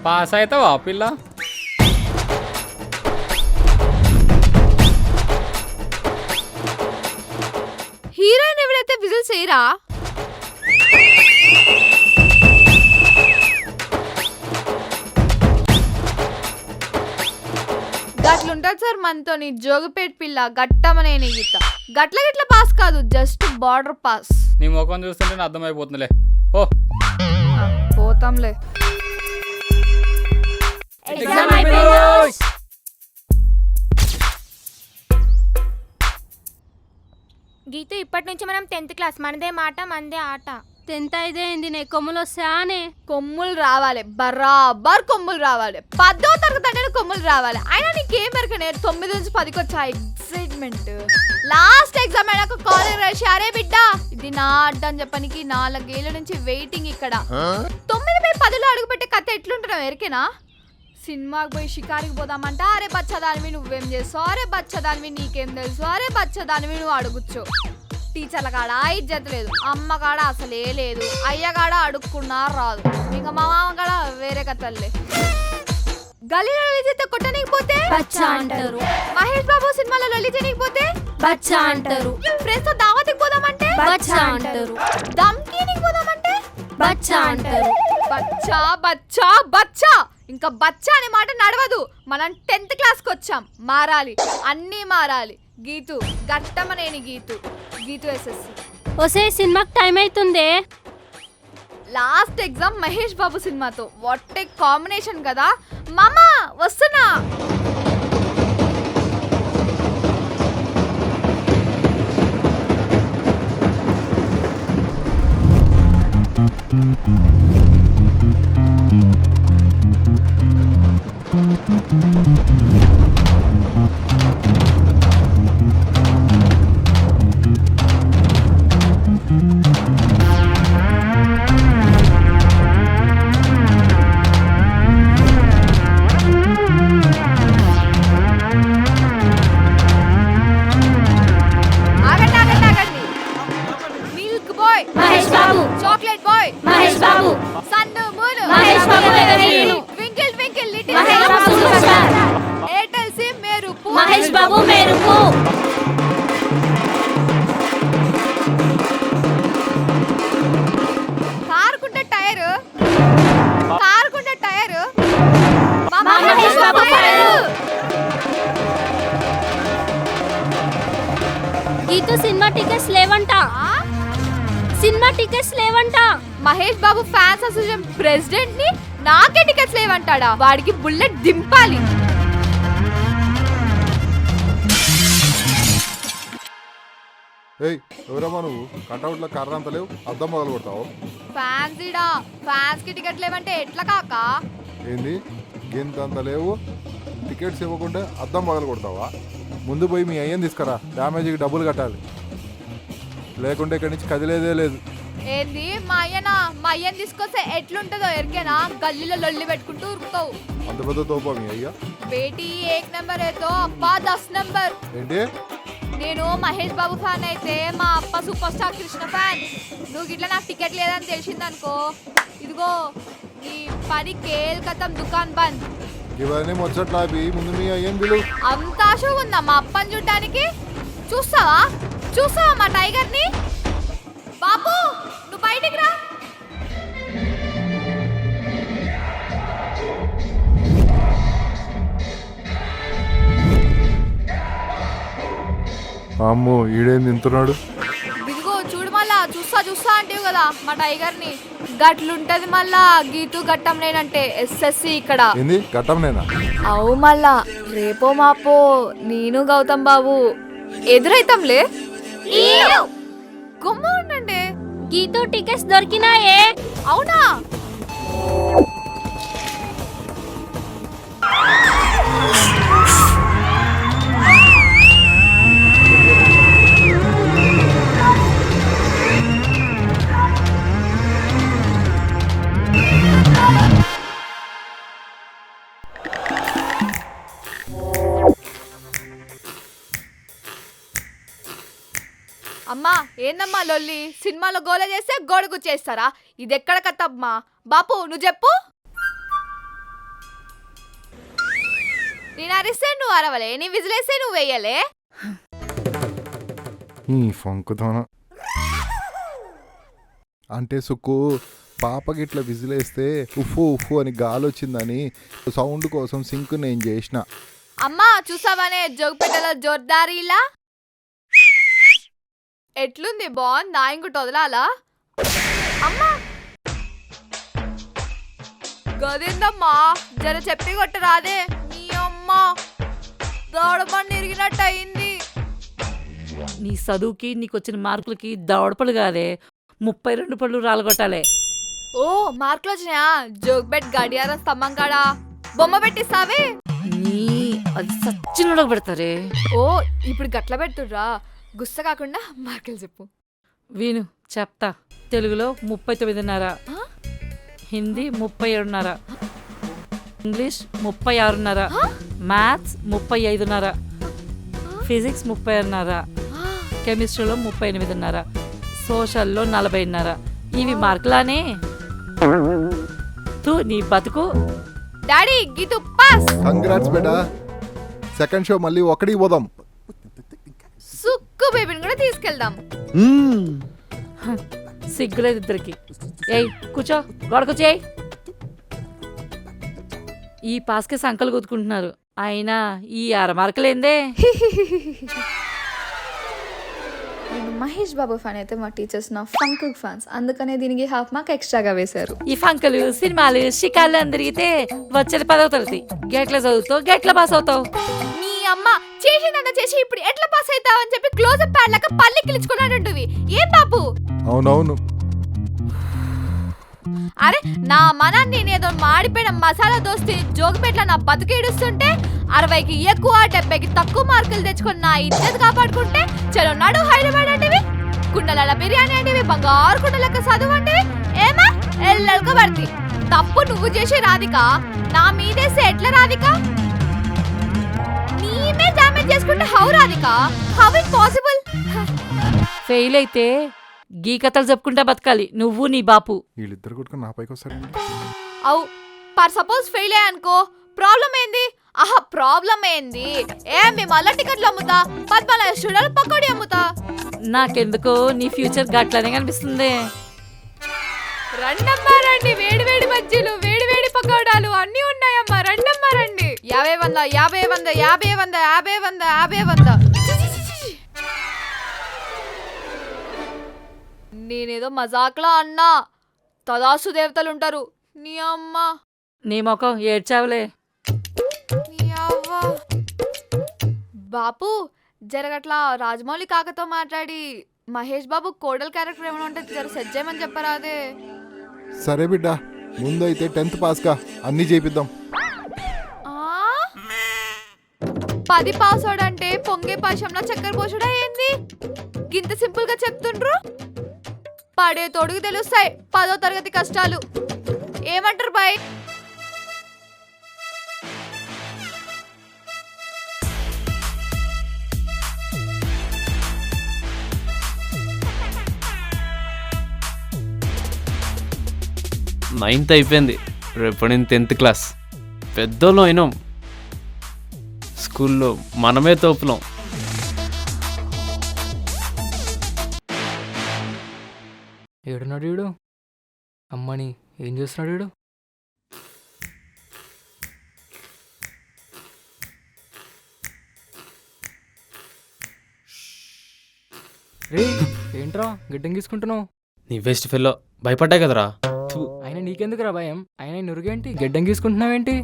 Pass అవుతావా పిల్ల? Heroine ఎవరైతే విజిల్స్ చేయరా? గట్లుంటది సార్ మనతోని. జోగిపేట పిల్ల గట్టమనేని గీత. గట్ల పాస్ కాదు, జస్ట్ బార్డర్ పాస్. నీ ముఖం చూస్తుంటే అర్థమైపోతుందిలే. ఓ పోతాంలే. గీత ఇప్పటి నుంచి మనం 10th క్లాస్. మనదే మాట మనదే ఆట. 10th అయితే ఏంది నే కొమ్ములు వస్తానే? కొమ్ములు రావాలి, బరాబర్ కొమ్ములు రావాలి. 10వ తరగతి అంటే కొమ్ములు రావాలి. అయినా నీకేం మెరకనే 9 నుంచి 10కి వచ్చా ఎక్సైట్మెంట్. లాస్ట్ ఎగ్జామ్ అయినాక కాలేజ్ రాసి అరే బిడ్డ ఇది నా అడ్డ అని చెప్పడానికి 4 ఏళ్ల నుంచి వెయిటింగ్ ఇక్కడ. 9 పోయి 10లో అడుగుపెట్టే కథ ఎట్లుంటున్నావు ఎరికేనా? సినిమాకి పోయి షికారికి పోదామంట. అరే బచ్చదానివి నువ్వేం చేస్తావు, అరే బచ్చదానివి నీకేం తెలుసు, అరే బచ్చదానివి నువ్వు అడుగుచ్చు. టీచర్ల కాడ ఇజ్జత్ లేదు, అమ్మ కాడ అసలే లేదు, అయ్య కాడ అడుక్కున్నా రాదు, ఇంకా మా మామ కాడ వేరే కథల్లే. గలీలో లలిత కొట్టనికి పోతే బచ్చా అంటారు. మహేష్ బాబు సినిమాలో లలిత చేయనికి పోతే బచ్చా అంటారు. ఫ్రెండ్స్ తో దావతికి పోదామంటే బచ్చా అంటారు. దమ్కీనికి పోదామంటే బచ్చా అంటారు. బచ్చా బచ్చా బచ్చా. ఇంకా బచ్చా అనే మాట నడవదు. మనం 10th క్లాస్కి వచ్చాం, మారాలి, అన్నీ మారాలి. గీతు గట్టమనేని గీతు ఎస్ఎస్సి. ఒసే సినిమాకి time అవుతుందే. Last exam Mahesh Babu సినిమాతో. వాట్ ఏ కాంబినేషన్ కదా. మామా వస్తున్నా. Milk boy Mahesh Babu. Chocolate boy Mahesh Babu. సన్ను మూను మహేష్ బాబు ఎవరు? Twinkle twinkle little Mahesh Babu super star. Airtel SIM మెరుపు మహేష్ బాబు మెరుపు. కారుకుంటే టైర్ మహేష్ బాబు ఫైరు. గీత సినిమా టికెట్స్ లేవంట. Mahesh Babu fans association president ని నాకే టికెట్స్ లేవంటాడా? వాడికి బుల్లెట్ దింపాలి. ఎవరమ్మా నువ్వు? కట్అవుట్లో కర్ర అంత లేవు, అద్దం మొదలు కొడతావు. ఫ్యాన్స్ కి టికెట్ లేవంటే ఎట్లా కాకా? ఏంది గింత అంత లేవు, టికెట్స్ ఇవ్వకుంటే అద్దం మొదలు కొడతావా? ముందు పోయి మీ అయ్యని తీసుకురా, డ్యామేజ్కి డబ్బులు కట్టాలి, లేకుంటే ఇక్కడి నుంచి కదిలేదే లేదు. ఏంది మా అయ్యని తీసుకొస్తే ఎట్లుంటదో ఎరికేనా? గల్లీలో లొల్లి పెట్టుకుంటూ ఉరుకుతావు. అంత పెద్ద తోపా మీ అయ్యా? బేటీ 1 నెంబర్ ఏతో అబ్బా 10 నెంబర్. ఏంటి? నేను మహేష్ బాబు ఫ్యాన్ అయితే మా అప్ప సూపర్ స్టార్ కృష్ణ ఫ్యాన్. నువ్వు గిట్లా నాకు టికెట్ లేదని తెలిసిందనుకో, ఇదిగో ఈ 10 కేల్ కథం దుకాన్ బంద్. ఇవన్నీ ముచ్చట్లా ముందు మీ అయ్యని పిలువు. అంత ఆశ ఉందా మా అప్పని చూడ్డానికి? చూస్తావా మా టైగర్ ని? బాబు నువ్వు బయటికి రా. అమ్మో ఈడేం తింటున్నాడు? ఇదిగో చూడు మళ్ళా చూస్తా అంటేవి కదా మా టైగర్ ని. గట్లుంటది మళ్ళా గీతు గట్టం లేనంటే ఎస్ఎస్సి ఇక్కడ. ఏంది గట్టం నేనా? అవు మళ్ళా రేపో మాపో నేను గౌతమ్ బాబు ఎదురైతాంలే. గుమ్మ ఉండండి. గీతో టికెట్స్ దొరికినాయే. అవునా? అమ్మా ఏందమ్మా లొల్లి? సినిమాలో గోల చేస్తే గోడకు చేస్తారా? ఇది ఎక్కడ కథమ్మా? బాపు నువ్వు చెప్పు. నేను అరిస్తే నువ్వు అరవలే, నీ విజిలేస్తే నువ్వు వేయలే. ఈ ఫంకుతోన అంటే సుక్కు పాపకి ఇట్లా విజిలేస్తే ఉఫ్ఫు ఉఫ్ఫు అని గాలి వచ్చిందని సౌండ్ కోసం సింక్ నేను చేసిన. అమ్మా చూసావానే జోగిపేటలో జోర్దారీలా ఎట్లుంది, బాగుందా? ఇంకోటి వదలాలా? అమ్మా గదేందమ్మా, జర చెప్పి కొట్టరాదే. నీ అమ్మ దౌడపండు ఇరిగినట్టు అయింది. నీ చదువుకి నీకు వచ్చిన మార్కులకి దవడపలు కాదే 32 పళ్ళు రాలగొట్టాలే. ఓ మార్కులు వచ్చినాయా? జోగ్బెట్ గడియార స్తంభం కాడా బొమ్మ పెట్టిస్తావే. నీ అది సచ్చినోడకు పెడతారే. ఓ ఇప్పుడు గట్ల పెడుతుర్రా, గుస్స కాకుండా మార్కులు చెప్పు. విను చెప్తా. తెలుగులో 39.5, ఆ? హిందీ 37.5, ఇంగ్లీష్ 36.5, మ్యాథ్స్ 35.5, ఫిజిక్స్ 30.5, కెమిస్ట్రీలో 38.5, సోషల్లో 40.5. ఇవి మార్కులానే? తూ నీ బతుకు. Daddy Geethu pass. కంగ్రాట్స్ బేటా. సెకండ్ షో మళ్ళీ ఒకటికి పోదాం. సుక్కు బేబీని కూడా తీసుకెళ్దాం. సిగ్గులేదు ఇద్దరికి. ఏయ్ కూర్చో, గొడకొచ్చేయ్. ఈ పాస్కే సంకలు గుద్దుకుంటున్నారు, అయినా ఈ 6 మార్కులేందే. నేను మహేష్ బాబు ఫ్యాన్ అయితే మా టీచర్స్ నా ఫంక్ ఫ్యాన్స్, అందుకనే దీనికి హాఫ్ మార్క్ ఎక్స్ట్రాగా వేశారు. ఈ ఫంకలు సినిమాలు షికార్లు అని తిరిగితే వచ్చేది 10వ తరగతి. గెట్ల చదువుతావు, గెట్ల పాస్ అవుతావు. మీ అమ్మ చేసిందంతా చేసి ఇప్పుడు ఎట్లా పాస్ అవుతావు అని చెప్పి క్లోజప్ ప్యాడ్ లాగా పల్లి కిలుచుకున్నాడంటువి. ఏం బాబు? అవునవును. అరే నా మనాన్ని నేనేదో మాడిపోయిన మసాలా దోస్తి జోగిపేట్ల నా బతుకేడుస్తుంటే 60కి ఎక్కువ 70కి తక్కువ మార్కులు తెచ్చుకొని నా ఇజ్జత్ కాపాడుకుంటే చలో నడు హైదరాబాద్ అంటివి, కుండల బిర్యానీ అంటివి, బంగారు కుండలక్క చదువు అంటివి. ఏమా ఎల్లెల్క పడితే తప్పు నువ్వు చేసే రాధిక, నా మీదేస్తే ఎట్లా రాధిక? నీమే డామేజ్ చేసుకుంటే how Radhika? How it possible? Fail అయితే గీ కథలు చెప్పుకుంటా బతకాలి నువ్వు నీ బాపు. వీళ్ళిద్దరు కొట్టుకుని నా పైకి వస్తారు. అవు పర్ సపోజ్ ఫెయిల్ అయ్యానుకో, ప్రాబ్లం ఏంది? ఆహా ప్రాబ్లం ఏంది? మీ మళ్ళా టికెట్లు అమ్ముతా, 14 స్టూడెంట్ పకోడీ అమ్ముతా. నాకెందుకో నీ ఫ్యూచర్ గట్లనే కనిపిస్తుంది. రండమ్మా రండి, వేడి వేడి బజ్జీలు, వేడి వేడి పకోడాలు అన్నీ ఉన్నాయమ్మా, రండమ్మా రండి. 50 100 50 100 50 100 50 100 50 100. నేనేదో మజాక్లా అన్నా, తదాసు దేవతలు ఉంటారు. నీ అమ్మ నీ మొఖం ఏడ్చావులే. నీ అవ్వ. బాపు జరగట్లా రాజమౌళి కాకతో మాట్లాడి మహేష్ బాబు కోడల్ క్యారెక్టర్ ఏమైనా ఉంటే జర సెట్ చేయమని చెప్పరాదే. సరే బిడ్డ, ముందు అయితే 10th పాస్గా అన్నీ చేపిద్దాం. 10 పాస్ అవడంటే పొంగే పాశంలో చక్కెర పోసడా ఏంది? గింత సింపుల్ గా చెప్తుండ్రు. పడే తోడుకు తెలుస్తాయి 10వ తరగతి కష్టాలు. ఏమంటారు బాయ్? నైన్త్ అయిపోయింది, రేపు నేను 10th క్లాస్. పెద్దోళ్ళం అయినాం, స్కూల్లో మనమే తోపులం. ఏడున్నాడు వీడు? అమ్మని ఏం చేస్తున్నాడు వీడు? రే ఏంట్రా గిడ్డం గీసుకుంటున్నావు? నీ వేస్ట్ ఫెల్లో భయపడ్డా కదరా. అయినా నీకెందుకురా భయం? అయినా నురుగేంటి గడ్డం గీసుకుంటున్నావేంటి?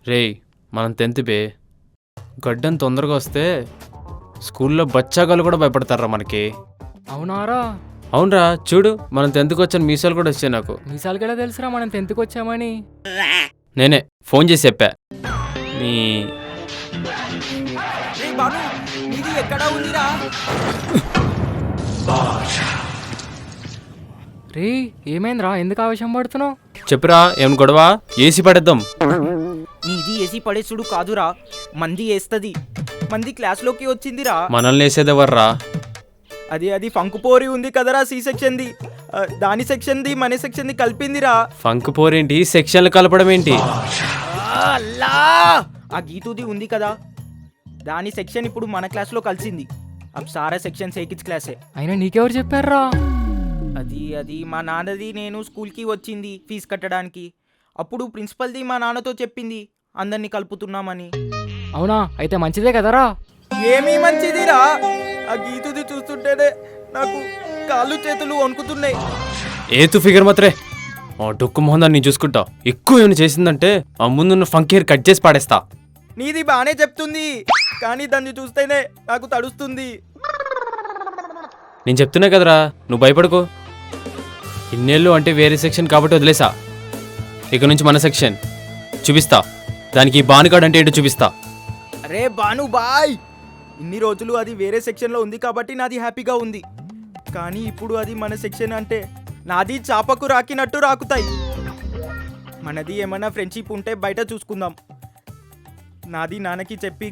రేయ్ మనం 10th బే, గడ్డం తొందరగా వస్తే స్కూల్లో బచ్చాగాలు కూడా భయపడతారా మనకి. అవునారా? అవునరా, చూడు మనం 10thకి వచ్చాను, మీసాలు కూడా వచ్చాయి నాకు. మీసాలకి ఎలా తెలుసురా మనం 10thకి వచ్చామని? నేనే ఫోన్ చేసి చెప్పా. నీ రే ఏమైందిరా, ఎందుకు ఆవేశం పడుతున్నావు? చెప్పురా, ఏం గొడవ? ఏసీ పడేద్దాం. నీది ఏసీ పడేసుడు కాదురా, మంది వేస్తుంది. మంది క్లాస్లోకి వచ్చిందిరా. మనల్ని వేసేదెవర్రా? అది ఫంకు పోరి ఉంది కదరా, సి సెక్షన్ది. దాని సెక్షన్ది మన సెక్షన్ది కలిపిందిరా. ఫంక్ పోరేంటి, సెక్షన్లు కలపడం ఏంటి? అల్లా ఆ గీతుది ఉంది కదా, దాని సెక్షన్ ఇప్పుడు మన క్లాస్లో కలిసింది. అబ్ సారా సెక్షన్ సేకిచ్ క్లాసే. అయినా నీకెవరు చెప్పారా? అది మా నాన్నది. నేను స్కూల్కి వచ్చింది ఫీజు కట్టడానికి. అప్పుడు ప్రిన్సిపల్ది మా నాన్నతో చెప్పింది అందరినీ కలుపుతున్నామని. అవునా, అయితే మంచిదే కదరా. ఏమీ మంచిదిరా, ఆ గీతుది చూస్తుంటేనే నాకు కాళ్ళు చేతులు వణుకుతున్నాయి. ఏతు ఫిగర్ మాత్రే ఆ డొక్కు మొహం దాన్ని చూసుకుంటా. ఎక్కువ ఏమైనా చేసిందంటే ఆ ముందున్న ఫంక్ హెయిర్ కట్ చేసి పాడేస్తా. నీది బానే చెప్తుంది, కానీ దాన్ని చూస్తేనే నాకు తడుస్తుంది. నేను చెప్తున్నా కదరా, నువ్వు భయపడుకో. ఇన్నేళ్ళు అంటే వేరే సెక్షన్ కాబట్టి వదిలేసా. ఇక నుంచి మన సెక్షన్ చూపిస్తా. దానికి బానుగాడు అంటే ఏంటో చూపిస్తా. అరే బాను బాయ్, ఇన్ని రోజులు అది వేరే సెక్షన్లో ఉంది కాబట్టి నాది హ్యాపీగా ఉంది. కానీ ఇప్పుడు అది మన సెక్షన్ అంటే నాది చాపకు రాకినట్టు రాకుతాయి. మనది ఏమైనా ఫ్రెండ్షిప్ ఉంటే బయట చూసుకుందాం. నాది నాన్నకి చెప్పి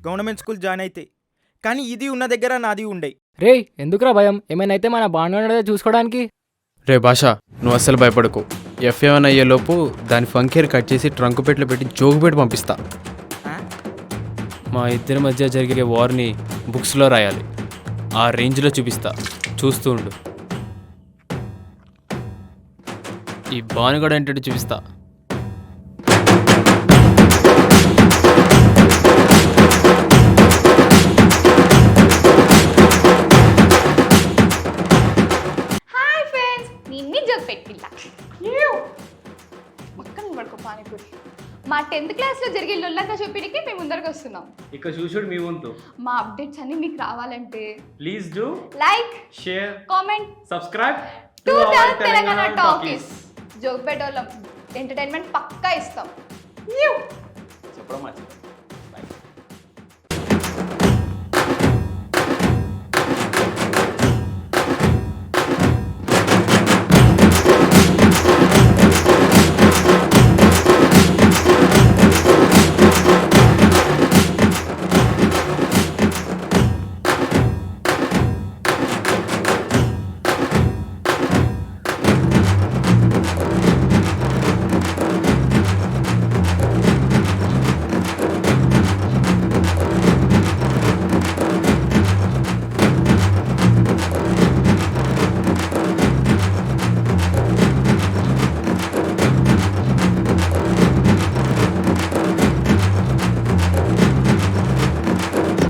గవర్నమెంట్ స్కూల్ జాయిన్ అయితే, కానీ ఇది ఉన్న దగ్గర నాది ఉండే. రే ఎందుకురా భయం, ఏమైనా అయితే మన బాగా చూసుకోవడానికి. రే భాష, నువ్వు అస్సలు భయపడకు. ఎఫ్ఏవన్ అయ్యేలోపు దాని ఫంక్ హెయిర్ కట్ చేసి ట్రంక్ పెట్లో పెట్టి జోగు పెట్టి పంపిస్తా. ఆ? మా ఇద్దరి మధ్య జరిగే వార్ని బుక్స్లో రాయాలి. ఆ రేంజ్లో చూపిస్తా, చూస్తూ ఉండు. ఈ బానుగాడు అంటే చూపిస్తా. హాయ్ ఫ్రెండ్స్, నిన్ని జోక్ పెట్టిల్లా పక్కన పడుకో పానీపూరి. మా 10th క్లాస్లో జరిగే లొల్లంతా చూపించడానికి మేము ముందరకు వస్తున్నాం. ఇక చూసుడు మీ వంతు. మా అప్డేట్స్ అన్ని మీకు రావాలంటే please do like, share, comment subscribe to Telangana talkies. Joke పెట్టోళ్ళం ఎంటర్టైన్మెంట్ పక్కా ఇస్తాం. చెప్పడం మర్చిపోయాను.